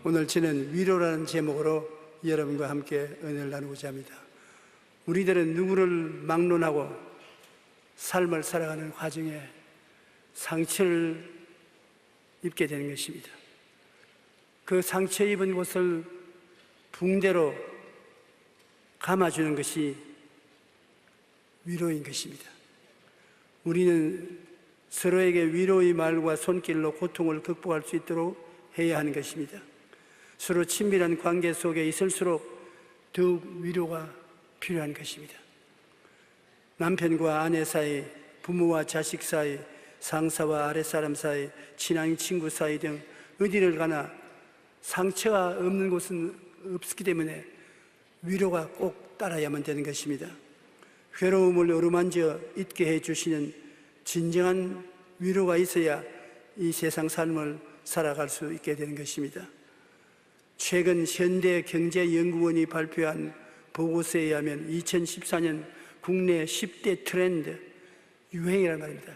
오늘 저는 위로라는 제목으로 여러분과 함께 은혜를 나누고자 합니다. 우리들은 누구를 막론하고 삶을 살아가는 과정에 상처를 입게 되는 것입니다. 그 상처 입은 곳을 붕대로 감아주는 것이 위로인 것입니다. 우리는 서로에게 위로의 말과 손길로 고통을 극복할 수 있도록 해야 하는 것입니다. 서로 친밀한 관계 속에 있을수록 더욱 위로가 필요한 것입니다. 남편과 아내 사이, 부모와 자식 사이, 상사와 아랫사람 사이, 친한 친구 사이 등 어디를 가나 상처가 없는 곳은 없기 때문에 위로가 꼭 따라야만 되는 것입니다. 괴로움을 어루만져 잊게 해주시는 진정한 위로가 있어야 이 세상 삶을 살아갈 수 있게 되는 것입니다. 최근 현대경제연구원이 발표한 보고서에 의하면 2014년 국내 10대 트렌드, 유행이란 말입니다.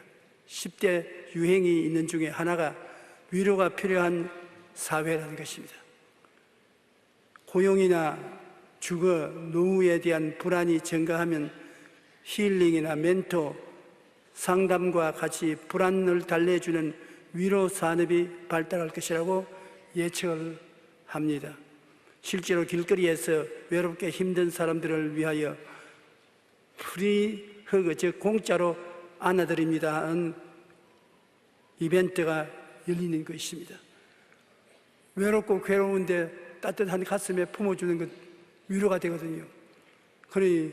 10대 유행이 있는 중에 하나가 위로가 필요한 사회라는 것입니다. 고용이나 주거, 노후에 대한 불안이 증가하면 힐링이나 멘토, 상담과 같이 불안을 달래주는 위로 산업이 발달할 것이라고 예측을 합니다. 실제로 길거리에서 외롭게 힘든 사람들을 위하여 프리 허그, 즉 공짜로 안아드립니다 하는 이벤트가 열리는 것입니다. 외롭고 괴로운데 따뜻한 가슴에 품어주는 것 위로가 되거든요. 그러니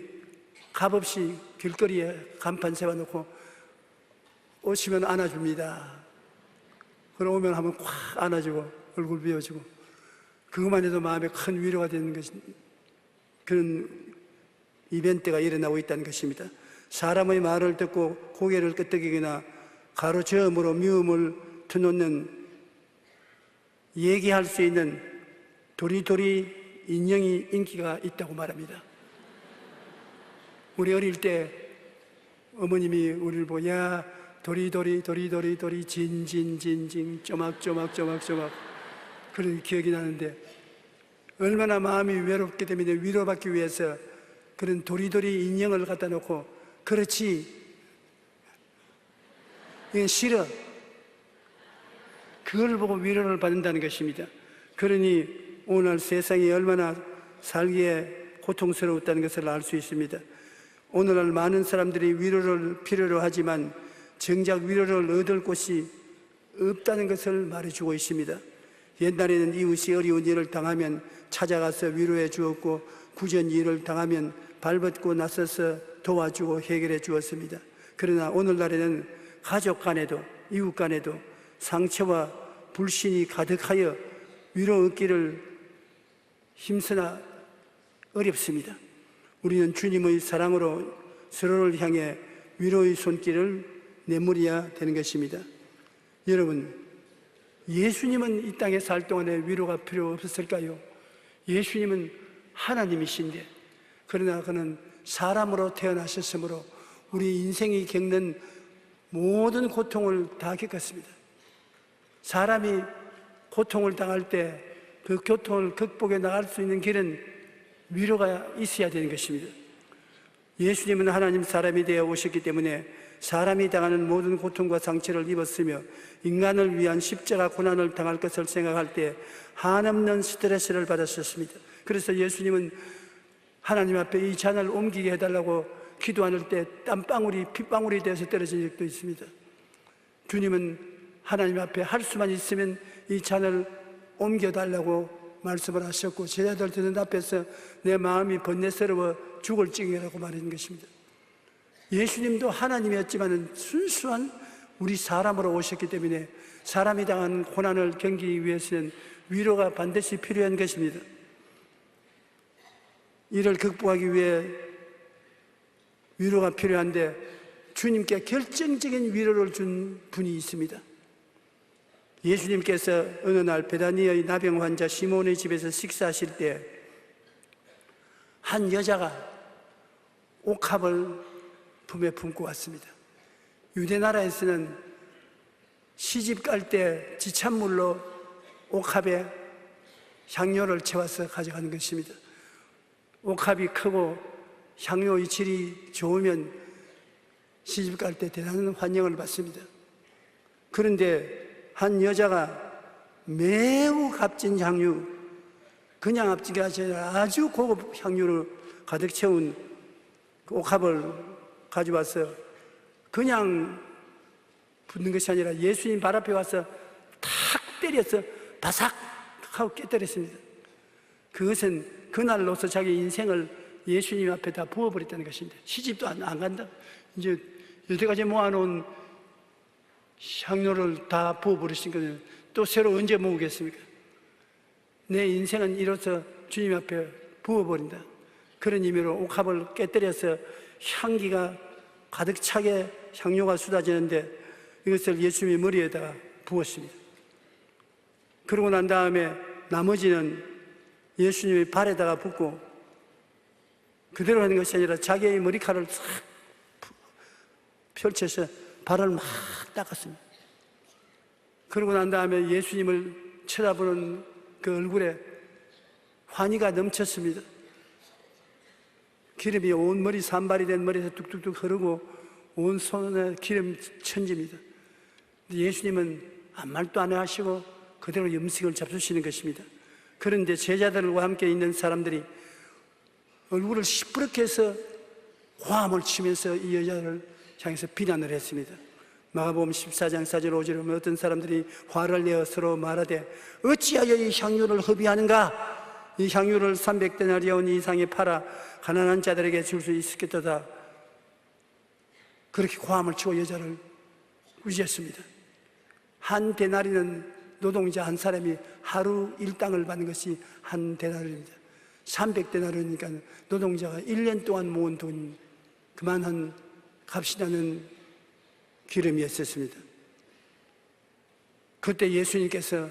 값없이 길거리에 간판 세워놓고 오시면 안아줍니다. 그럼 오면 한번 콱 안아주고 얼굴 비워주고 그것만 해도 마음에 큰 위로가 되는 것이 그런 이벤트가 일어나고 있다는 것입니다. 사람의 말을 듣고 고개를 끄덕이거나 가로저음으로 미움을 터놓는 얘기할 수 있는 도리도리 인형이 인기가 있다고 말합니다. 우리 어릴 때 어머님이 우리를 보고 야 도리도리 진진진진 쪼막쪼막 그런 기억이 나는데 얼마나 마음이 외롭게 되면 위로받기 위해서 그런 도리도리 인형을 갖다 놓고 그렇지 이건 싫어 그걸 보고 위로를 받는다는 것입니다. 그러니 오늘 세상이 얼마나 살기에 고통스러웠다는 것을 알 수 있습니다. 오늘날 많은 사람들이 위로를 필요로 하지만 정작 위로를 얻을 곳이 없다는 것을 말해주고 있습니다. 옛날에는 이웃이 어려운 일을 당하면 찾아가서 위로해 주었고 구전 일을 당하면 발벗고 나서서 도와주고 해결해 주었습니다. 그러나 오늘날에는 가족 간에도 이웃 간에도 상처와 불신이 가득하여 위로 얻기를 힘쓰나 어렵습니다. 우리는 주님의 사랑으로 서로를 향해 위로의 손길을 내밀어야 되는 것입니다. 여러분, 예수님은 이 땅에 살 동안에 위로가 필요 없었을까요? 예수님은 하나님이신데 그러나 그는 사람으로 태어나셨으므로 우리 인생이 겪는 모든 고통을 다 겪었습니다. 사람이 고통을 당할 때 그 고통을 극복해 나갈 수 있는 길은 위로가 있어야 되는 것입니다. 예수님은 하나님 사람이 되어 오셨기 때문에 사람이 당하는 모든 고통과 상처를 입었으며 인간을 위한 십자가 고난을 당할 것을 생각할 때 한없는 스트레스를 받았었습니다. 그래서 예수님은 하나님 앞에 이 잔을 옮기게 해달라고 기도하는 때 땀방울이 핏방울이 되어서 떨어진 적도 있습니다. 주님은 하나님 앞에 할 수만 있으면 이 잔을 옮겨달라고 말씀을 하셨고 제자들 듣는 앞에서 내 마음이 번뇌스러워 죽을 징이라고 말하는 것입니다. 예수님도 하나님이었지만 순수한 우리 사람으로 오셨기 때문에 사람이 당한 고난을 견디기 위해서는 위로가 반드시 필요한 것입니다. 이를 극복하기 위해 위로가 필요한데 주님께 결정적인 위로를 준 분이 있습니다. 예수님께서 어느 날 베다니의 나병 환자 시몬의 집에서 식사하실 때 한 여자가 옥합을 품에 품고 왔습니다. 유대 나라에서는 시집 갈 때 지찬물로 옥합에 향료를 채워서 가져가는 것입니다. 옥합이 크고 향료의 질이 좋으면 시집 갈 때 대단한 환영을 받습니다. 그런데 한 여자가 매우 값진 향유, 그냥 값진게 아니라 아주 고급 향유를 가득 채운 그 옥합을 가져와서 그냥 붓는 것이 아니라 예수님 발 앞에 와서 탁 때려서 바삭 하고 깨뜨렸습니다. 그것은 그날로서 자기 인생을 예수님 앞에 다 부어버렸다는 것입니다. 시집도 안 간다. 이제 여태까지 모아놓은 향료를 다 부어버리신 거는 또 새로 언제 모으겠습니까? 내 인생은 이로써 주님 앞에 부어버린다. 그런 의미로 옥합을 깨뜨려서 향기가 가득 차게 향료가 쏟아지는데 이것을 예수님의 머리에다가 부었습니다. 그러고 난 다음에 나머지는 예수님의 발에다가 붓고 그대로 하는 것이 아니라 자기의 머리카락을 싹 펼쳐서 발을 막 닦았습니다. 그러고 난 다음에 예수님을 쳐다보는 그 얼굴에 환희가 넘쳤습니다. 기름이 온 머리, 산발이 된 머리에서 뚝뚝뚝 흐르고 온 손에 기름 천집니다. 예수님은 아무 말도 안 하시고 그대로 음식을 잡수시는 것입니다. 그런데 제자들과 함께 있는 사람들이 얼굴을 시퍼렇게 해서 화음을 치면서 이 여자를 향해서 비난을 했습니다. 마가복음 14장 4절 5절에 보면 어떤 사람들이 화를 내어 서로 말하되 어찌하여 이 향유를 허비하는가? 이 향유를 300데나리온 이상에 팔아 가난한 자들에게 줄 수 있겠도다. 그렇게 화음을 치고 여자를 꾸짖었습니다. 한 데나리는 노동자 한 사람이 하루 일당을 받는 것이 한 데나리입니다. 300데나리니까 노동자가 1년 동안 모은 돈 그만한 값이 나는 기름이었습니다. 그때 예수님께서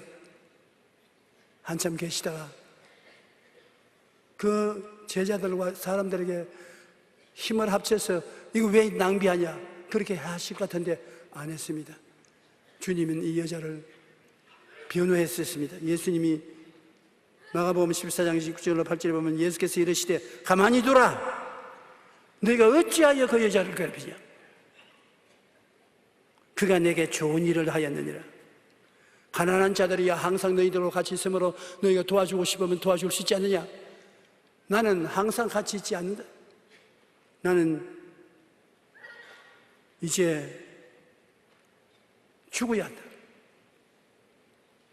한참 계시다가 그 제자들과 사람들에게 힘을 합쳐서 이거 왜 낭비하냐 그렇게 하실 것 같은데 안 했습니다. 주님은 이 여자를 변호했었습니다. 예수님이 마가복음 14장 19절로 8절에 보면 예수께서 이르시되 가만히 두라. 너희가 어찌하여 그 여자를 괴롭히냐? 그가 내게 좋은 일을 하였느니라. 가난한 자들이야 항상 너희들과 같이 있으므로 너희가 도와주고 싶으면 도와줄 수 있지 않느냐? 나는 항상 같이 있지 않는다. 나는 이제 죽어야 한다.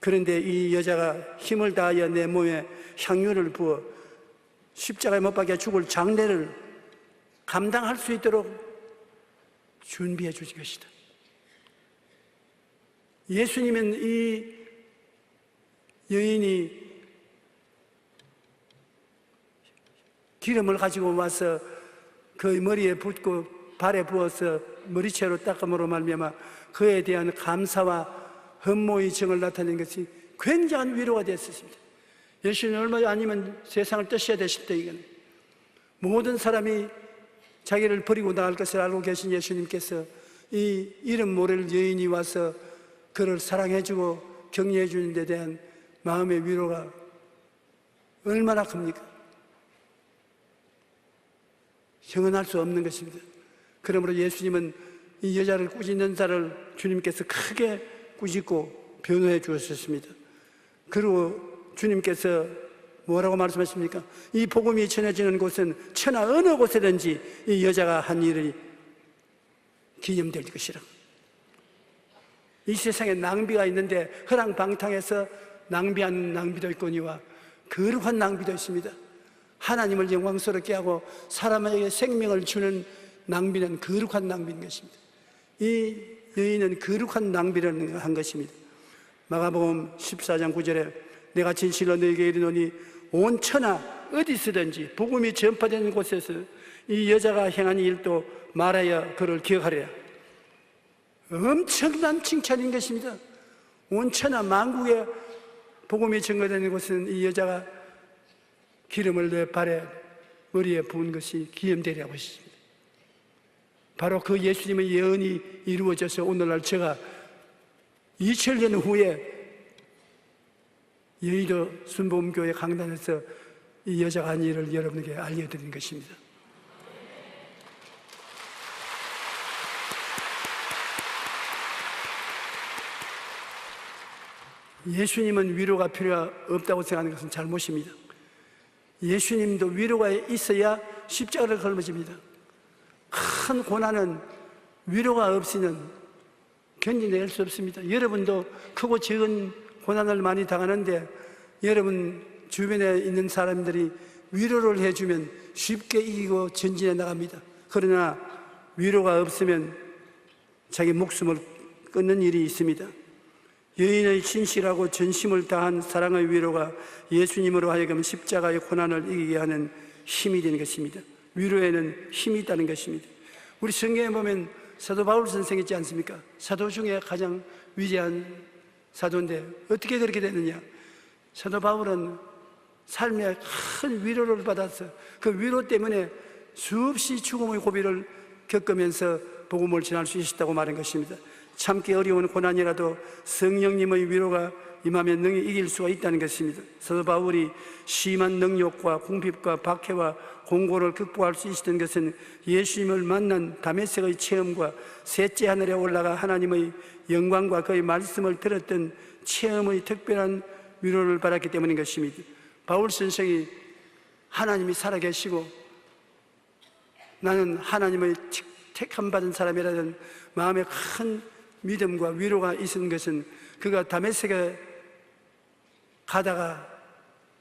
그런데 이 여자가 힘을 다하여 내 몸에 향유를 부어 십자가에 못 박혀 죽을 장례를 감당할 수 있도록 준비해 주신 것이다. 예수님은 이 여인이 기름을 가지고 와서 그 머리에 붓고 발에 부어서 머리채로 닦음으로 말미암아 그에 대한 감사와 헌모의 정을 나타낸 것이 굉장한 위로가 되었습니다. 예수님은 얼마 아니면 세상을 떠셔야 되실 때 이거는 모든 사람이 자기를 버리고 나갈 것을 알고 계신 예수님께서 이 이름 모를 여인이 와서 그를 사랑해주고 격려해 주는 데 대한 마음의 위로가 얼마나 큽니까? 형언할 수 없는 것입니다. 그러므로 예수님은 이 여자를 꾸짖는 자를 주님께서 크게 꾸짖고 변호해 주었습니다. 그리고 주님께서 뭐라고 말씀하십니까? 이 복음이 전해지는 곳은 천하 어느 곳에든지 이 여자가 한 일이 기념될 것이라. 이 세상에 낭비가 있는데 허랑방탕해서 낭비하는 낭비도 있거니와 거룩한 낭비도 있습니다. 하나님을 영광스럽게 하고 사람에게 생명을 주는 낭비는 거룩한 낭비인 것입니다. 이 여인은 거룩한 낭비를 한 것입니다. 마가복음 14장 9절에 내가 진실로 너에게 이르노니 온 천하 어디서든지 복음이 전파되는 곳에서 이 여자가 행한 일도 말하여 그를 기억하리라. 엄청난 칭찬인 것입니다. 온 천하 만국에 복음이 전파되는 곳은 이 여자가 기름을 내 발에 머리에 부은 것이 기념되리라고 하십니다. 바로 그 예수님의 예언이 이루어져서 오늘날 제가 2000년 후에 여의도 순복음교회 강단에서 이 여자가 한 일을 여러분에게 알려드리는 것입니다. 예수님은 위로가 필요 없다고 생각하는 것은 잘못입니다. 예수님도 위로가 있어야 십자가를 걸으십니다. 큰 고난은 위로가 없이는 견디낼 수 없습니다. 여러분도 크고 적은 고난을 많이 당하는데 여러분 주변에 있는 사람들이 위로를 해주면 쉽게 이기고 전진해 나갑니다. 그러나 위로가 없으면 자기 목숨을 끊는 일이 있습니다. 여인의 진실하고 전심을 다한 사랑의 위로가 예수님으로 하여금 십자가의 고난을 이기게 하는 힘이 되는 것입니다. 위로에는 힘이 있다는 것입니다. 우리 성경에 보면 사도 바울 선생 있지 않습니까? 사도 중에 가장 위대한 사도인데 어떻게 그렇게 됐느냐? 사도 바울은 삶에 큰 위로를 받아서 그 위로 때문에 수없이 죽음의 고비를 겪으면서 복음을 전할 수 있었다고 말한 것입니다. 참기 어려운 고난이라도 성령님의 위로가 임하면 능히 이길 수가 있다는 것입니다. 사도 바울이 심한 능욕과 궁핍과 박해와 공고를 극복할 수 있었던 것은 예수님을 만난 다메섹의 체험과 셋째 하늘에 올라가 하나님의 영광과 그의 말씀을 들었던 체험의 특별한 위로를 받았기 때문인 것입니다. 바울 선생이 하나님이 살아계시고 나는 하나님의 택함 받은 사람이라는 마음에 큰 믿음과 위로가 있은 것은 그가 다메섹에 가다가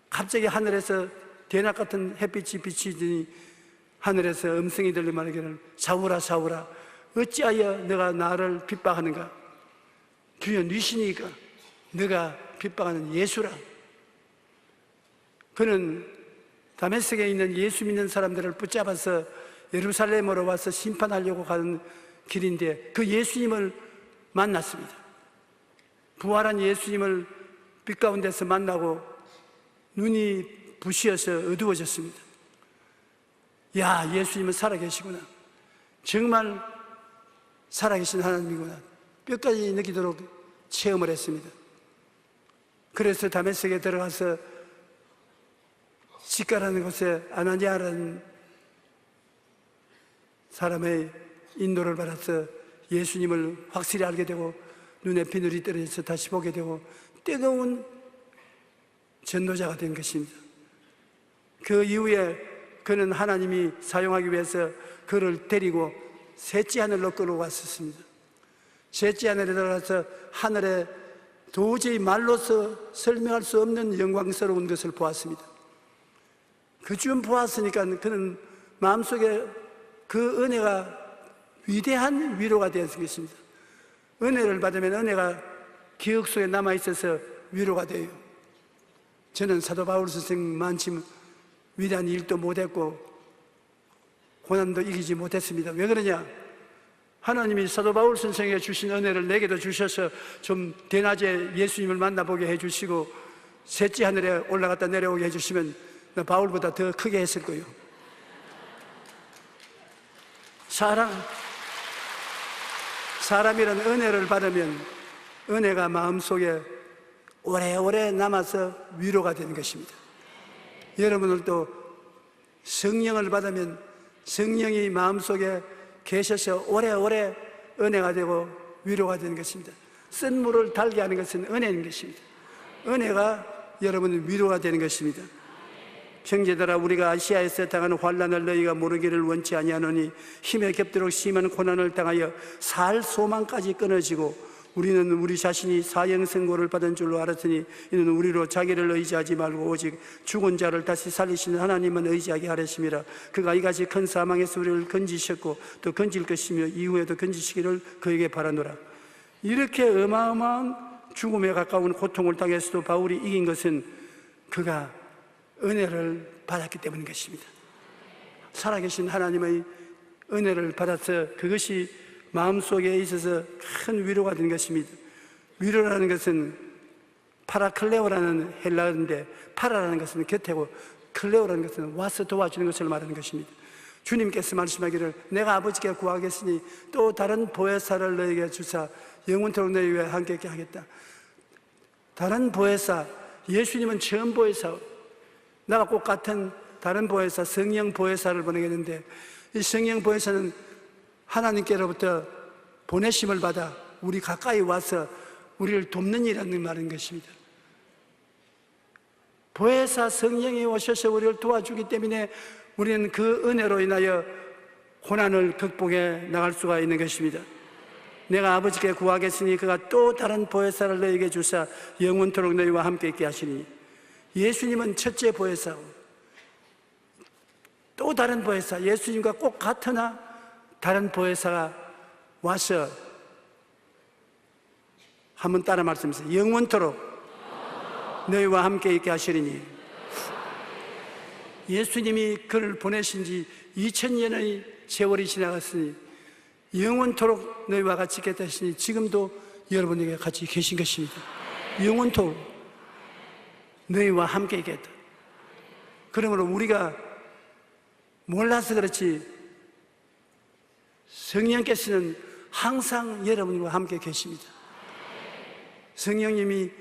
갑자기 하늘에서 대낮 같은 햇빛이 비치더니 하늘에서 음성이 들려 말하기를 사울아 사울아 어찌하여 너가 나를 핍박하는가? 주여 니시니까 너가 핍박하는 예수라. 그는 다메섹에 있는 예수 믿는 사람들을 붙잡아서 예루살렘으로 와서 심판하려고 가는 길인데 그 예수님을 만났습니다. 부활한 예수님을 빛 가운데서 만나고 눈이 부시어서 어두워졌습니다. 야, 예수님은 살아계시구나. 정말 살아계신 하나님이구나. 뼈까지 느끼도록 체험을 했습니다. 그래서 다메섹에 들어가서 시가라는 곳에 아나니아라는 사람의 인도를 받아서 예수님을 확실히 알게 되고 눈에 비늘이 떨어져서 다시 보게 되고 뜨거운 전도자가 된 것입니다. 그 이후에 그는 하나님이 사용하기 위해서 그를 데리고 셋째 하늘로 끌어왔었습니다. 셋째 하늘에 들어가서 하늘에 도저히 말로서 설명할 수 없는 영광스러운 것을 보았습니다. 그쯤 보았으니까 그는 마음속에 그 은혜가 위대한 위로가 되었습니다. 은혜를 받으면 은혜가 기억 속에 남아있어서 위로가 돼요. 저는 사도 바울 선생만큼 위대한 일도 못했고 고난도 이기지 못했습니다. 왜 그러냐? 하나님이 사도 바울 선생에게 주신 은혜를 내게도 주셔서 좀 대낮에 예수님을 만나보게 해주시고 셋째 하늘에 올라갔다 내려오게 해주시면 나 바울보다 더 크게 했을 거예요. 사람이란 은혜를 받으면 은혜가 마음속에 오래오래 남아서 위로가 되는 것입니다. 여러분들도 성령을 받으면 성령이 마음속에 계셔서 오래오래 은혜가 되고 위로가 되는 것입니다. 쓴 물을 달게 하는 것은 은혜인 것입니다. 은혜가 여러분의 위로가 되는 것입니다. 형제들아, 우리가 아시아에서 당하는 환난을 너희가 모르기를 원치 아니하노니 힘에 겹도록 심한 고난을 당하여 살 소망까지 끊어지고 우리는 우리 자신이 사형선고를 받은 줄로 알았으니 이는 우리로 자기를 의지하지 말고 오직 죽은 자를 다시 살리시는 하나님만 의지하게 하려심이라. 그가 이같이 큰 사망에서 우리를 건지셨고 또 건질 것이며 이후에도 건지시기를 그에게 바라노라. 이렇게 어마어마한 죽음에 가까운 고통을 당해서도 바울이 이긴 것은 그가 은혜를 받았기 때문인 것입니다. 살아계신 하나님의 은혜를 받아서 그것이 마음속에 있어서 큰 위로가 된 것입니다. 위로라는 것은 파라클레오라는 헬라어인데 파라라는 것은 곁에고 클레오라는 것은 와서 도와주는 것을 말하는 것입니다. 주님께서 말씀하기를 내가 아버지께 구하겠으니 또 다른 보혜사를 너에게 주사 영원토록 너희 위해 함께 있게 하겠다. 다른 보혜사, 예수님은 처음 보혜사, 나가 꼭 같은 다른 보혜사, 성령 보혜사를 보내겠는데, 이 성령 보혜사는 하나님께로부터 보내심을 받아 우리 가까이 와서 우리를 돕는 일이라는 말인 것입니다. 보혜사 성령이 오셔서 우리를 도와주기 때문에 우리는 그 은혜로 인하여 고난을 극복해 나갈 수가 있는 것입니다. 내가 아버지께 구하겠으니 그가 또 다른 보혜사를 너희에게 주사 영원토록 너희와 함께 있게 하시니, 예수님은 첫째 보혜사고 또 다른 보혜사, 예수님과 꼭 같으나 다른 보혜사가 와서, 한번 따라 말씀하세요. 영원토록 너희와 함께 있게 하시리니. 예수님이 그를 보내신 지 2000년의 세월이 지나갔으니 영원토록 너희와 같이 있게 하시니 지금도 여러분에게 같이 계신 것입니다. 영원토록 너희와 함께 있겠다. 그러므로 우리가 몰라서 그렇지 성령께서는 항상 여러분과 함께 계십니다. 성령님이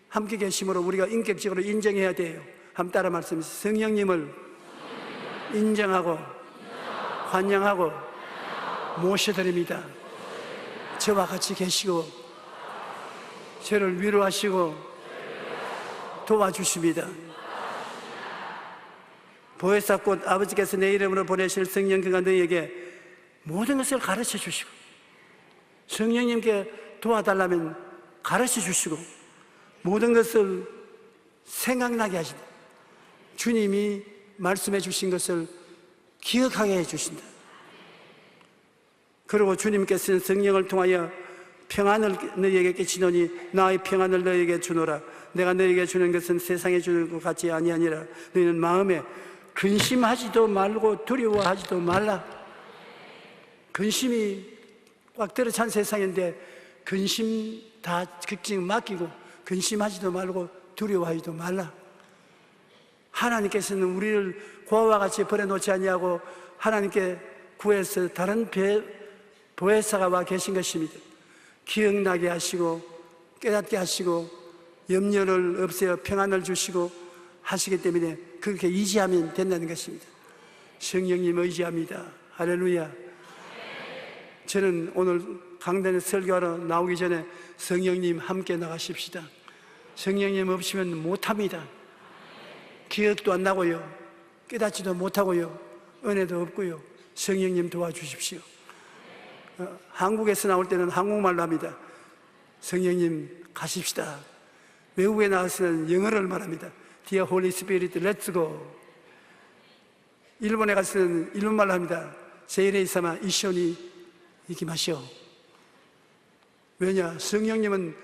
함께 계심으로 우리가 인격적으로 인정해야 돼요. 한번 따라 말씀하세요. 성령님을 인정하고 환영하고 모셔드립니다. 저와 같이 계시고 저를 위로하시고 도와주십니다. 보혜사 곧 아버지께서 내 이름으로 보내실 성령, 그가 너희에게 모든 것을 가르쳐 주시고, 성령님께 도와달라면 가르쳐 주시고 모든 것을 생각나게 하신다. 주님이 말씀해 주신 것을 기억하게 해 주신다. 그리고 주님께서는 성령을 통하여 평안을 너희에게 끼치노니 나의 평안을 너희에게 주노라. 내가 너희에게 주는 것은 세상에 주는 것 같지 아니하니라. 너희는 마음에 근심하지도 말고 두려워하지도 말라. 근심이 꽉 들어찬 세상인데 근심 다 걱정 맡기고 근심하지도 말고 두려워하지도 말라. 하나님께서는 우리를 고아와 같이 버려놓지 아니하고 하나님께 구해서 다른 보혜사가 와 계신 것입니다. 기억나게 하시고 깨닫게 하시고 염려를 없애어 평안을 주시고 하시기 때문에 그렇게 의지하면 된다는 것입니다. 성령님 의지합니다. 할렐루야. 저는 오늘 강단에 설교하러 나오기 전에 성령님 함께 나가십시다. 성령님 없이면 못합니다. 기억도 안 나고요, 깨닫지도 못하고요, 은혜도 없고요. 성령님 도와주십시오. 한국에서 나올 때는 한국말로 합니다. 성령님 가십시다. 외국에 나가서는 영어를 말합니다. Dear Holy Spirit, let's go. 일본에 가서는 일본말로 합니다. 세이레이사마 이쇼니 이기마시오. 왜냐? 성령님은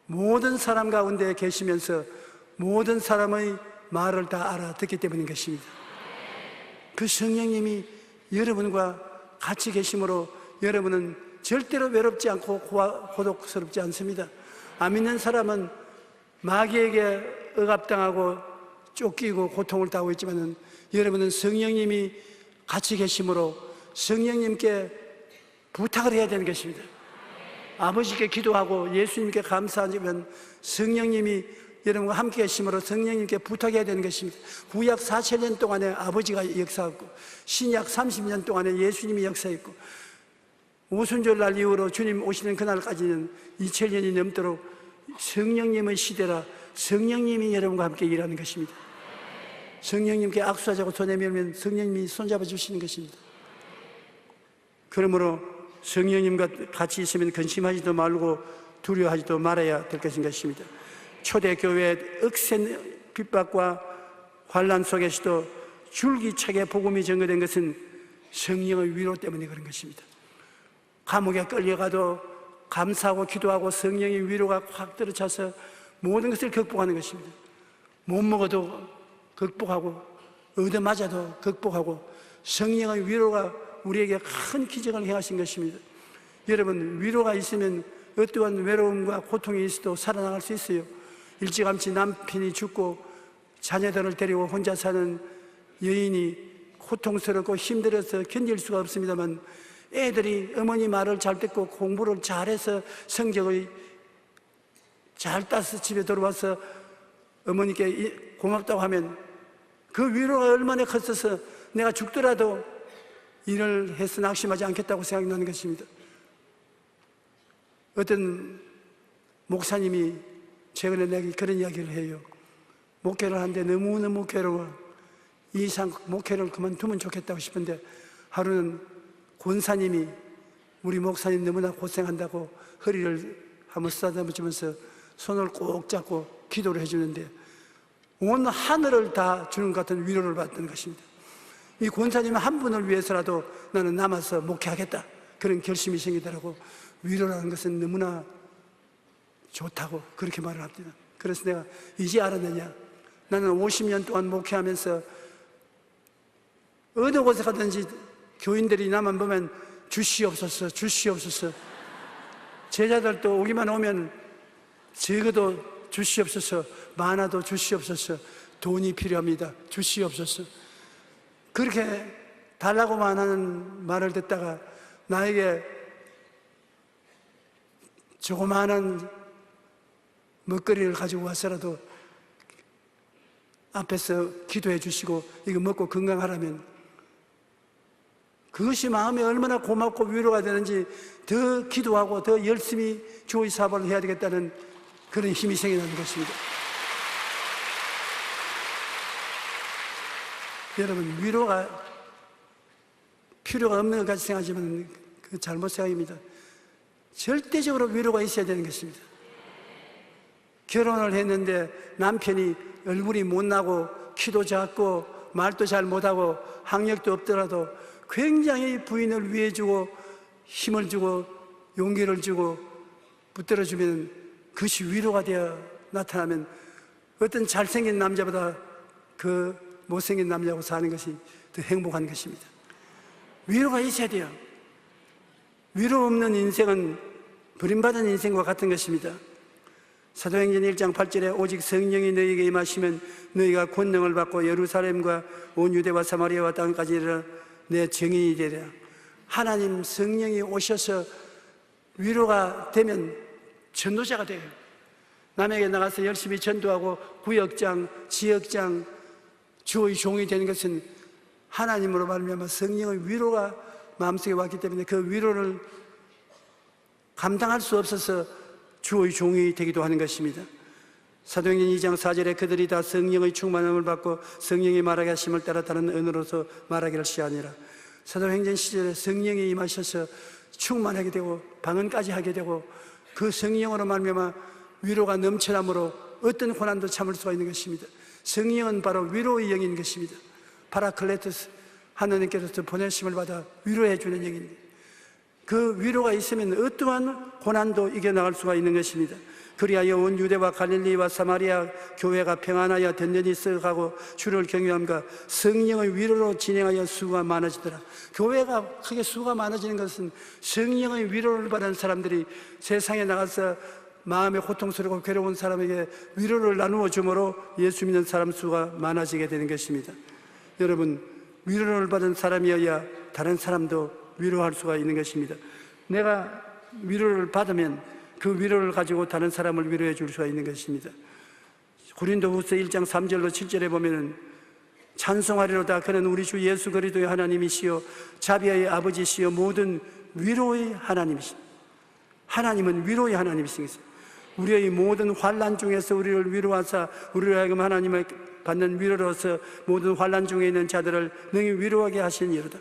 모든 사람 가운데 계시면서 모든 사람의 말을 다 알아듣기 때문인 것입니다. 그 성령님이 여러분과 같이 계심으로 여러분은 절대로 외롭지 않고 고독스럽지 않습니다. 안 믿는 사람은 마귀에게 억압당하고 쫓기고 고통을 당하고 있지만 여러분은 성령님이 같이 계심으로 성령님께 부탁을 해야 되는 것입니다. 아버지께 기도하고 예수님께 감사하면 성령님이 여러분과 함께 계심으로 성령님께 부탁해야 되는 것입니다. 구약 4000년 동안에 아버지가 역사했고 신약 30년 동안에 예수님이 역사했고 오순절날 이후로 주님 오시는 그날까지는 2000년이 넘도록 성령님의 시대라. 성령님이 여러분과 함께 일하는 것입니다. 성령님께 악수하자고 손에 밀면 성령님이 손잡아 주시는 것입니다. 그러므로 성령님과 같이 있으면 근심하지도 말고 두려워하지도 말아야 될 것입니다. 초대교회의 억센 핍박과 환난 속에서도 줄기차게 복음이 전거된 것은 성령의 위로 때문에 그런 것입니다. 감옥에 끌려가도 감사하고 기도하고 성령의 위로가 확 들어차서 모든 것을 극복하는 것입니다. 못 먹어도 극복하고 얻어맞아도 극복하고 성령의 위로가 우리에게 큰 기적을 행하신 것입니다. 여러분, 위로가 있으면 어떠한 외로움과 고통이 있어도 살아나갈 수 있어요. 일찌감치 남편이 죽고 자녀들을 데리고 혼자 사는 여인이 고통스럽고 힘들어서 견딜 수가 없습니다만 애들이 어머니 말을 잘 듣고 공부를 잘해서 성적을 잘 따서 집에 들어와서 어머니께 고맙다고 하면 그 위로가 얼마나 컸어서 내가 죽더라도 일을 해서 낙심하지 않겠다고 생각나는 것입니다. 어떤 목사님이 최근에 내게 그런 이야기를 해요. 목회를 하는데 너무너무 괴로워. 이 이상 목회를 그만두면 좋겠다고 싶은데 하루는 권사님이 우리 목사님 너무나 고생한다고 허리를 한번 쓰다듬으면서 손을 꼭 잡고 기도를 해주는데 온 하늘을 다 주는 것 같은 위로를 받던 것입니다. 이 권사님 한 분을 위해서라도 나는 남아서 목회하겠다, 그런 결심이 생기더라고. 위로라는 것은 너무나 좋다고 그렇게 말을 합니다. 그래서 내가 이제 알았느냐, 나는 50년 동안 목회하면서 어느 곳에 가든지 교인들이 나만 보면 주시옵소서, 주시옵소서. 제자들도 오기만 오면 적어도 주시옵소서, 많아도 주시옵소서, 돈이 필요합니다, 주시옵소서. 그렇게 달라고만 하는 말을 듣다가 나에게 조그마한 먹거리를 가지고 와서라도 앞에서 기도해 주시고 이거 먹고 건강하라면 그것이 마음에 얼마나 고맙고 위로가 되는지 더 기도하고 더 열심히 교회 사업을 해야 되겠다는 그런 힘이 생기는 것입니다. 여러분, 위로가 필요가 없는 것 같이 생각하지만 그 잘못 생각입니다. 절대적으로 위로가 있어야 되는 것입니다. 결혼을 했는데 남편이 얼굴이 못나고 키도 작고 말도 잘 못하고 학력도 없더라도 굉장히 부인을 위해주고 힘을 주고 용기를 주고 붙들어주면 그것이 위로가 되어 나타나면 어떤 잘생긴 남자보다 그 못생긴 남자하고 사는 것이 더 행복한 것입니다. 위로가 있어야 돼요. 위로 없는 인생은 버림받은 인생과 같은 것입니다. 사도행전 1장 8절에 오직 성령이 너희에게 임하시면 너희가 권능을 받고 예루살렘과 온 유대와 사마리아와 땅까지 이르러 내 증인이 되리라. 하나님 성령이 오셔서 위로가 되면 전도자가 돼요. 남에게 나가서 열심히 전도하고 구역장, 지역장, 주의 종이 되는 것은 하나님으로 말미암아 성령의 위로가 마음속에 왔기 때문에 그 위로를 감당할 수 없어서 주의 종이 되기도 하는 것입니다. 사도행전 2장 4절에 그들이 다 성령의 충만함을 받고 성령이 말하게 하심을 따라 다른 언어로서 말하기를 시하니라. 사도행전 시절에 성령이 임하셔서 충만하게 되고 방언까지 하게 되고 그 성령으로 말미암아 위로가 넘쳐남으로 어떤 고난도 참을 수가 있는 것입니다. 성령은 바로 위로의 영인 것입니다. 파라클레토스, 하나님께서 보내심을 받아 위로해 주는 영입니다. 그 위로가 있으면 어떠한 고난도 이겨나갈 수가 있는 것입니다. 그리하여 온 유대와 갈릴리와 사마리아 교회가 평안하여 든든히 썩어가고 주를 경외함과 성령의 위로로 진행하여 수가 많아지더라. 교회가 크게 수가 많아지는 것은 성령의 위로를 받은 사람들이 세상에 나가서 마음에 고통스럽고 괴로운 사람에게 위로를 나누어 주므로 예수 믿는 사람 수가 많아지게 되는 것입니다. 여러분, 위로를 받은 사람이어야 다른 사람도 위로할 수가 있는 것입니다. 내가 위로를 받으면 그 위로를 가지고 다른 사람을 위로해 줄 수가 있는 것입니다. 고린도후서 1장 3절로 7절에 보면은 찬송하리로다 그는 우리 주 예수 그리스도의 하나님이시요 자비의 아버지시요 모든 위로의 하나님이시다. 하나님은 위로의 하나님이시겠어요. 우리의 모든 환난 중에서 우리를 위로하사 우리로 하여금 하나님을 받는 위로로서 모든 환난 중에 있는 자들을 능히 위로하게 하신 이로다.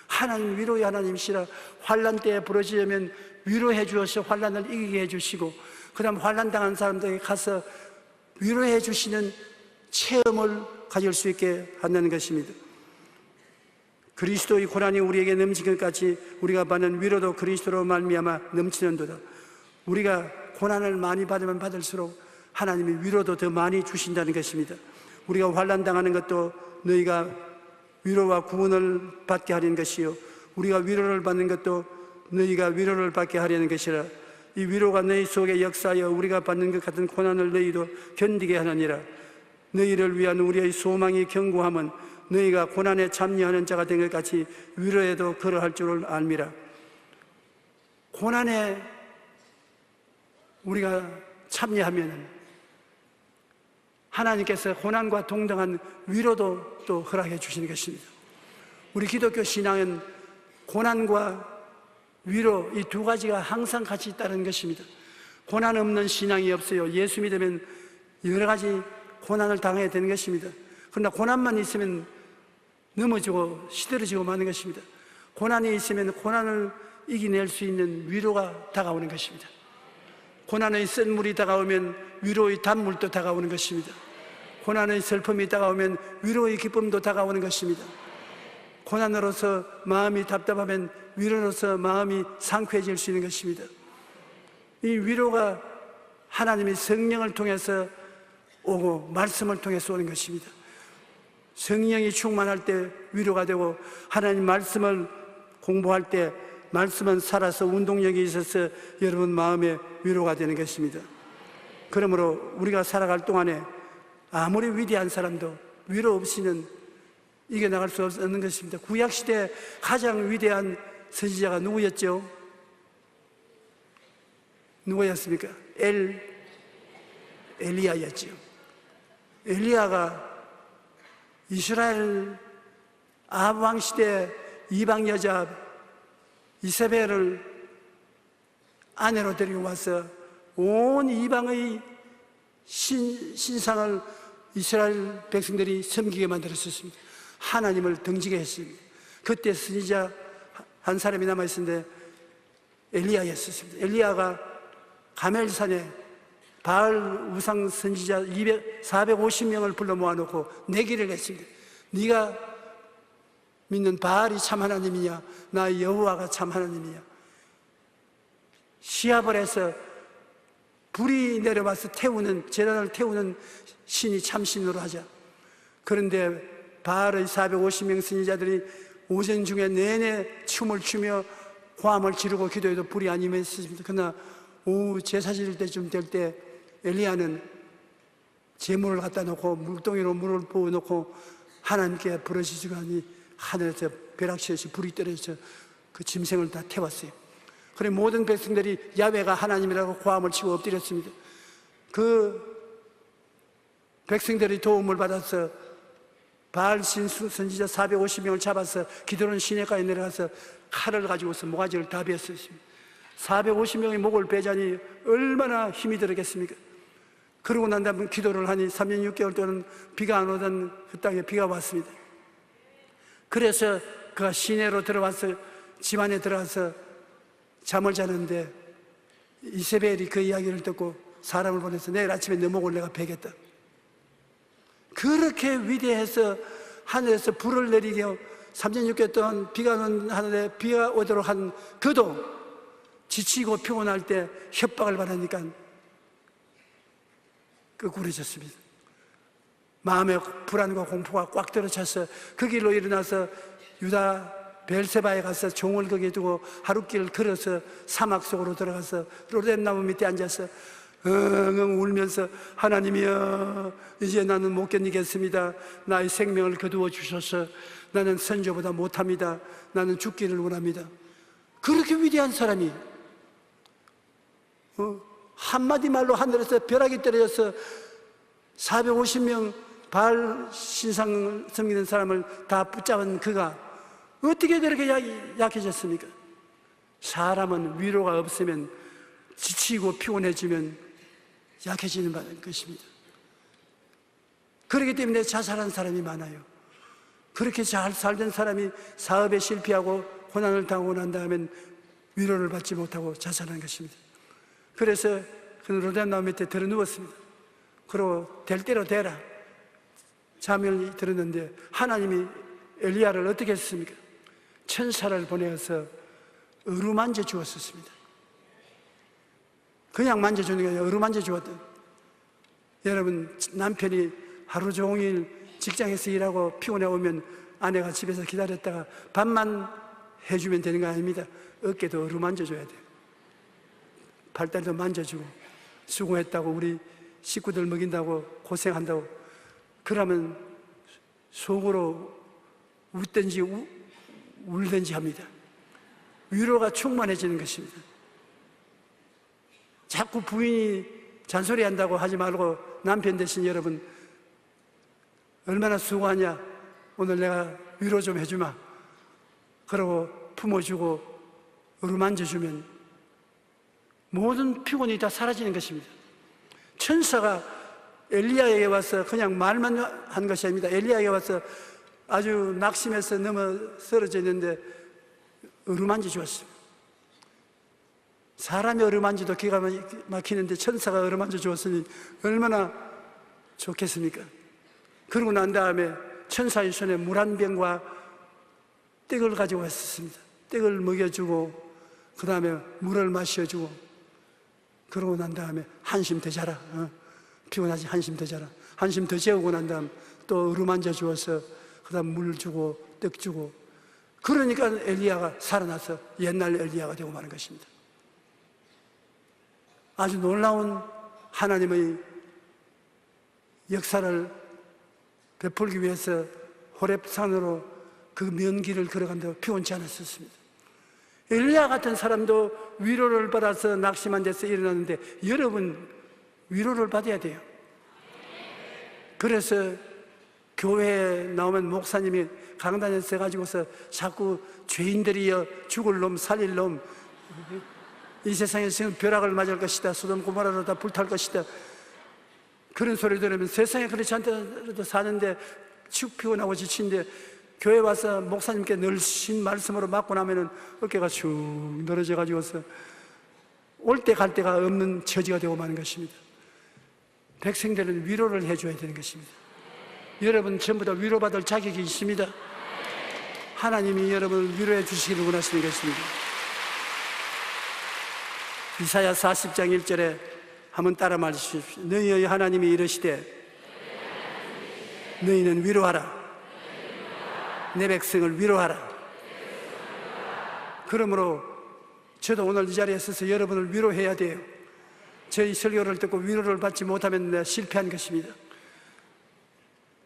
하나님 위로의 하나님이시라. 환난 때에 부러지려면 위로해 주어서 환난을 이기게 해주시고 그 다음 환난 당한 사람들에게 가서 위로해 주시는 체험을 가질 수 있게 한다는 것입니다. 그리스도의 고난이 우리에게 넘치는 것 같이 우리가 받는 위로도 그리스도로 말미암아 넘치는도다. 우리가 고난을 많이 받으면 받을수록 하나님이 위로도 더 많이 주신다는 것입니다. 우리가 환난 당하는 것도 너희가 위로와 구원을 받게 하려는 것이요 우리가 위로를 받는 것도 너희가 위로를 받게 하려는 것이라. 이 위로가 너희 속에 역사하여 우리가 받는 것 같은 고난을 너희도 견디게 하느니라. 너희를 위한 우리의 소망이 견고함은 너희가 고난에 참여하는 자가 된 것 같이 위로에도 그러할 줄을 알미라. 고난에 우리가 참여하면 하나님께서 고난과 동등한 위로도 또 허락해 주시는 것입니다. 우리 기독교 신앙은 고난과 위로, 이 두 가지가 항상 같이 있다는 것입니다. 고난 없는 신앙이 없어요. 예수 믿으면 여러 가지 고난을 당해야 되는 것입니다. 그러나 고난만 있으면 넘어지고 시들어지고 마는 것입니다. 고난이 있으면 고난을 이겨낼 수 있는 위로가 다가오는 것입니다. 고난의 쓴 물이 다가오면 위로의 단물도 다가오는 것입니다. 고난의 슬픔이 다가오면 위로의 기쁨도 다가오는 것입니다. 고난으로서 마음이 답답하면 위로로서 마음이 상쾌해질 수 있는 것입니다. 이 위로가 하나님의 성령을 통해서 오고 말씀을 통해서 오는 것입니다. 성령이 충만할 때 위로가 되고, 하나님 말씀을 공부할 때 말씀은 살아서 운동력이 있어서 여러분 마음에 위로가 되는 것입니다. 그러므로 우리가 살아갈 동안에 아무리 위대한 사람도 위로 없이는 이겨나갈 수 없는 것입니다. 구약시대 가장 위대한 선지자가 누구였죠? 누구였습니까? 엘리야였죠. 엘리야가 이스라엘 아합 왕시대 이방 여자 이세벨을 아내로 데리고 와서 온 이방의 신상을 이스라엘 백성들이 섬기게 만들었습니다. 하나님을 등지게 했습니다. 그때 선지자 한 사람이 남아있었는데 엘리야였습니다. 엘리야가 가멜산에 바알 우상 선지자 450명을 불러 모아놓고 내기를 했습니다. 네가 믿는 바알이 참 하나님이냐, 나 여호와가 참 하나님이냐. 시합을 해서 불이 내려와서 태우는, 제단을 태우는 신이 참신으로 하자. 그런데 바알의 450명 선지자들이 오전 중에 내내 춤을 추며 고함을 지르고 기도해도 불이 안 임했습니다. 그러나 오후 제사 지을 때쯤 될 때 엘리야는 제물을 갖다 놓고 물동이로 물을 부어놓고 하나님께 부르짖으고 하니 하늘에서 벼락치듯이 불이 떨어져서 그 짐승을 다 태웠어요. 그래 모든 백성들이 야훼가 하나님이라고 고함을 치고 엎드렸습니다. 그 백성들이 도움을 받아서 바알 선지자 450명을 잡아서 기드론 시내가에 내려가서 칼을 가지고서 모가지를 다 베었습니다. 450명의 목을 베자니 얼마나 힘이 들었겠습니까? 그러고 난 다음에 기도를 하니 3년 6개월 동안 비가 안 오던 그 땅에 비가 왔습니다. 그래서 그가 시내로 들어와서 집안에 들어가서 잠을 자는데 이세벨이 그 이야기를 듣고 사람을 보내서 내일 아침에 내 목을 내가 베겠다. 그렇게 위대해서 하늘에서 불을 내리게 3년 6개월 동안 비가 오는 하늘에 비가 오도록 한 그도 지치고 피곤할 때 협박을 받으니까 끄꾸러졌습니다. 마음에 불안과 공포가 꽉 들어차서 그 길로 일어나서 유다 벨세바에 가서 종을 거기에 두고 하룻길 걸어서 사막 속으로 들어가서 로뎀나무 밑에 앉아서 엉엉 울면서 하나님이여 이제 나는 못 견디겠습니다. 나의 생명을 거두어 주셔서 나는 선조보다 못합니다. 나는 죽기를 원합니다. 그렇게 위대한 사람이 한마디 말로 하늘에서 벼락이 떨어져서 450명 바알 신상을 섬기는 사람을 다 붙잡은 그가 어떻게 그렇게 약해졌습니까? 사람은 위로가 없으면 지치고 피곤해지면 약해지는 것입니다. 그렇기 때문에 자살한 사람이 많아요. 그렇게 잘 살던 사람이 사업에 실패하고 고난을 당하고 난 다음엔 위로를 받지 못하고 자살한 것입니다. 그래서 그 로뎀나무 밑에 들어 누웠습니다. 그리고 될 대로 되라 잠을 들었는데 하나님이 엘리야를 어떻게 했습니까? 천사를 보내어서 어루만져 주었습니다. 그냥 만져주는 게 아니라 어루만져 주었다. 여러분 남편이 하루 종일 직장에서 일하고 피곤해 오면 아내가 집에서 기다렸다가 밥만 해주면 되는 거 아닙니다. 어깨도 어루만져 줘야 돼요. 발달도 만져주고 수고했다고 우리 식구들 먹인다고 고생한다고 그러면 속으로 웃든지 울든지 합니다. 위로가 충만해지는 것입니다. 자꾸 부인이 잔소리한다고 하지 말고 남편 대신 여러분 얼마나 수고하냐. 오늘 내가 위로 좀 해주마. 그러고 품어주고 어루만져주면 모든 피곤이 다 사라지는 것입니다. 천사가 엘리야에게 와서 그냥 말만 한 것이 아닙니다. 엘리야에게 와서 아주 낙심해서 넘어 쓰러져 있는데 어루만져 주었습니다. 사람이 어루만져도 기가 막히는데 천사가 어루만져 주었으니 얼마나 좋겠습니까? 그러고 난 다음에 천사의 손에 물 한 병과 떡을 가지고 왔었습니다. 떡을 먹여주고 그 다음에 물을 마셔주고 그러고 난 다음에 한심 더 자라. 피곤하지? 한심 더 자라. 한심 더 재우고 난 다음 또 어루만져 주어서 그 다음 물 주고 떡 주고 그러니까 엘리야가 살아나서 옛날 엘리야가 되고 마는 것입니다. 아주 놀라운 하나님의 역사를 베풀기 위해서 호렙산으로 그 먼 길을 걸어간다고 피곤치 않았었습니다. 엘리야 같은 사람도 위로를 받아서 낙심한 데서 일어났는데 여러분 위로를 받아야 돼요. 그래서 교회에 나오면 목사님이 강단에 서가지고서 자꾸 죄인들이여 죽을 놈 살릴 놈 이 세상에서 벼락을 맞을 것이다. 소돔 고모라로 다 불탈 것이다. 그런 소리 들으면 세상에 그렇지 않더라도 사는데 축 피곤하고 지친데 교회 와서 목사님께 늘씬 말씀으로 맞고 나면은 어깨가 쭉 늘어져 가지고서 올 때 갈 데가 없는 처지가 되고 마는 것입니다. 백성들은 위로를 해줘야 되는 것입니다. 여러분 전부 다 위로받을 자격이 있습니다. 하나님이 여러분을 위로해 주시기를 원하시는 것입니다. 이사야 40장 1절에 한번 따라 말해주십시오. 너희의 하나님이 이르시되 너희는 위로하라. 내 백성을 위로하라. 그러므로 저도 오늘 이 자리에 서서 여러분을 위로해야 돼요. 저희 설교를 듣고 위로를 받지 못하면 내가 실패한 것입니다.